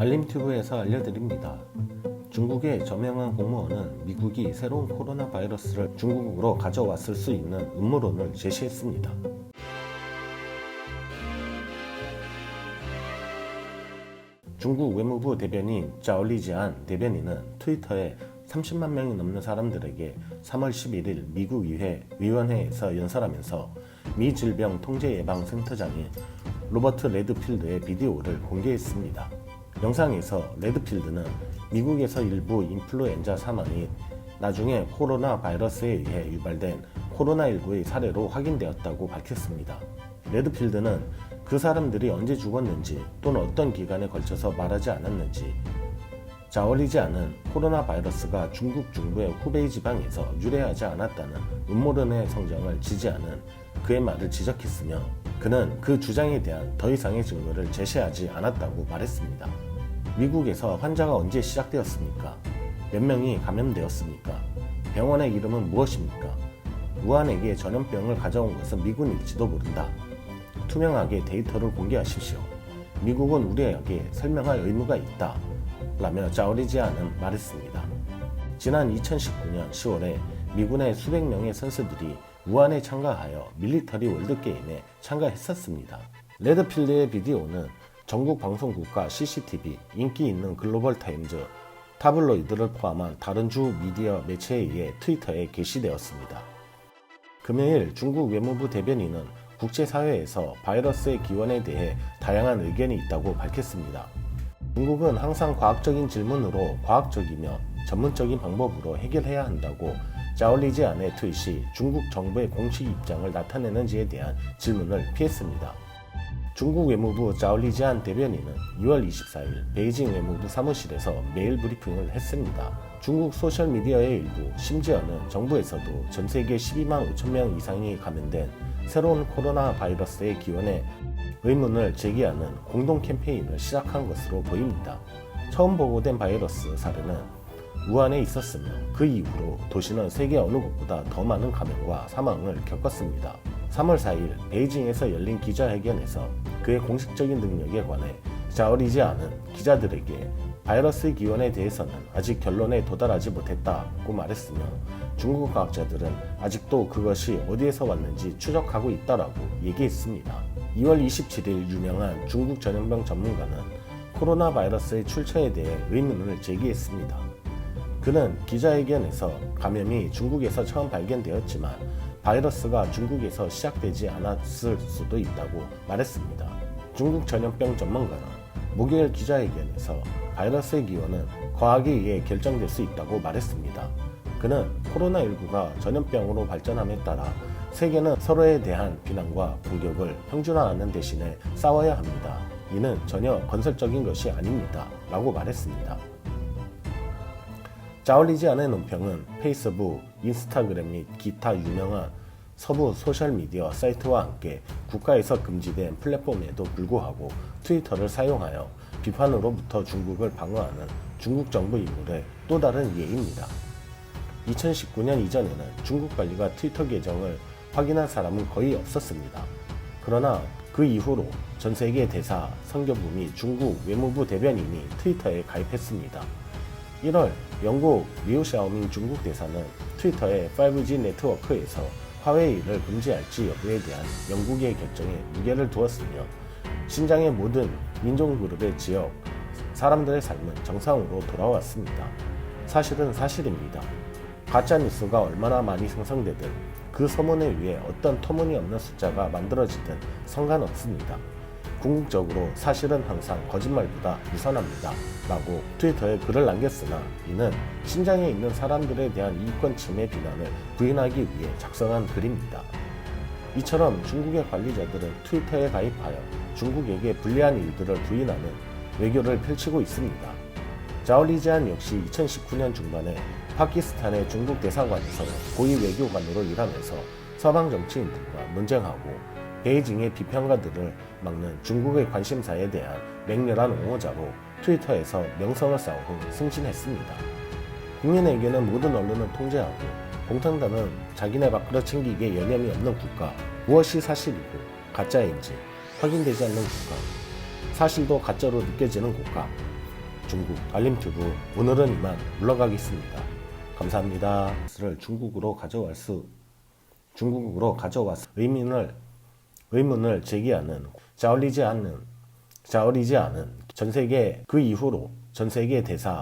알림튜브에서 알려드립니다. 중국의 저명한 공무원은 미국이 새로운 코로나 바이러스를 중국으로 가져왔을 수 있는 음모론을 제시했습니다. 중국 외무부 대변인 짜오리지안 대변인은 트위터에 30만 명이 넘는 사람들에게 3월 11일 미국 위원회에서 연설하면서 미 질병통제예방센터장인 로버트 레드필드의 비디오를 공개했습니다. 영상에서 레드필드는 미국에서 일부 인플루엔자 사망이 나중에 코로나 바이러스에 의해 유발된 코로나19의 사례로 확인되었다고 밝혔습니다. 레드필드는 그 사람들이 언제 죽었는지 또는 어떤 기간에 걸쳐서 말하지 않았는지, 짜오리지안은 코로나 바이러스가 중국 중부의 후베이 지방에서 유래하지 않았다는 음모론의 성장을 지지하는 그의 말을 지적했으며, 그는 그 주장에 대한 더 이상의 증거를 제시하지 않았다고 말했습니다. 미국에서 환자가 언제 시작되었습니까? 몇 명이 감염되었습니까? 병원의 이름은 무엇입니까? 우한에게 전염병을 가져온 것은 미군일지도 모른다. 투명하게 데이터를 공개하십시오. 미국은 우리에게 설명할 의무가 있다. 라며 짜오리지안은 말했습니다. 지난 2019년 10월에 미군의 수백 명의 선수들이 우한에 참가하여 밀리터리 월드게임에 참가했었습니다. 레드필드의 비디오는 전국 방송국과 CCTV, 인기 있는 글로벌타임즈, 타블로이드를 포함한 다른 주 미디어 매체에 의해 트위터에 게시되었습니다. 금요일 중국 외무부 대변인은 국제사회에서 바이러스의 기원에 대해 다양한 의견이 있다고 밝혔습니다. 중국은 항상 과학적인 질문으로 과학적이며 전문적인 방법으로 해결해야 한다고 짜오리지안의 트윗이 중국 정부의 공식 입장을 나타내는지에 대한 질문을 피했습니다. 중국 외무부 짜오리지안 대변인은 2월 24일 베이징 외무부 사무실에서 메일 브리핑을 했습니다. 중국 소셜미디어의 일부, 심지어는 정부에서도 전 세계 12만 5천 명 이상이 감염된 새로운 코로나 바이러스의 기원에 의문을 제기하는 공동 캠페인을 시작한 것으로 보입니다. 처음 보고된 바이러스 사례는 우한에 있었으며 그 이후로 도시는 세계 어느 곳보다 더 많은 감염과 사망을 겪었습니다. 3월 4일 베이징에서 열린 기자회견에서 그의 공식적인 능력에 관해 짜오리지안은 기자들에게 바이러스의 기원에 대해서는 아직 결론에 도달하지 못했다고 말했으며, 중국 과학자들은 아직도 그것이 어디에서 왔는지 추적하고 있다라고 얘기했습니다. 2월 27일 유명한 중국 전염병 전문가는 코로나 바이러스의 출처에 대해 의문을 제기했습니다. 그는 기자회견에서 감염이 중국에서 처음 발견되었지만 바이러스가 중국에서 시작되지 않았을 수도 있다고 말했습니다. 중국 전염병 전문가는 목요일 기자회견에서 바이러스의 기원은 과학에 의해 결정될 수 있다고 말했습니다. 그는 코로나19가 전염병으로 발전함에 따라 세계는 서로에 대한 비난과 공격을 평준화하는 대신에 싸워야 합니다. 이는 전혀 건설적인 것이 아닙니다. 라고 말했습니다. 짜오리지안의 논평은 페이스북, 인스타그램 및 기타 유명한 서부 소셜미디어 사이트와 함께 국가에서 금지된 플랫폼에도 불구하고 트위터를 사용하여 비판으로부터 중국을 방어하는 중국 정부 인물의 또 다른 예입니다. 2019년 이전에는 중국 관리가 트위터 계정을 확인한 사람은 거의 없었습니다. 그러나 그 이후로 전 세계 대사, 선교부 및 중국 외무부 대변인이 트위터에 가입했습니다. 1월 영국 리우 샤오밍 중국 대사는 트위터의 5G 네트워크에서 화웨이를 금지할지 여부에 대한 영국의 결정에 무게를 두었으며, 신장의 모든 민족그룹의 지역, 사람들의 삶은 정상으로 돌아왔습니다. 사실은 사실입니다. 가짜뉴스가 얼마나 많이 생성되든 그 소문에 의해 어떤 터무니없는 숫자가 만들어지든 상관없습니다. 궁극적으로 사실은 항상 거짓말보다 유선합니다. 라고 트위터에 글을 남겼으나, 이는 신장에 있는 사람들에 대한 이익권 침해 비난을 부인하기 위해 작성한 글입니다. 이처럼 중국의 관리자들은 트위터에 가입하여 중국에게 불리한 일들을 부인하는 외교를 펼치고 있습니다. 짜오리지안 역시 2019년 중반에 파키스탄의 중국 대사관에서 고위 외교관으로 일하면서 서방 정치인들과 논쟁하고 베이징의 비평가들을 막는 중국의 관심사에 대한 맹렬한 옹호자로 트위터에서 명성을 쌓은 후 승진했습니다. 국민에게는 모든 언론을 통제하고 공산당은 자기네 밥그릇 챙기기에 여념이 없는 국가, 무엇이 사실이고 가짜인지 확인되지 않는 국가, 사실도 가짜로 느껴지는 국가, 중국 알림튜브 오늘은 이만 물러가겠습니다. 감사합니다. 중국으로 가져와서 의문을 제기하는 자얼리지 않은 전 세계 그 이후로 전 세계 대사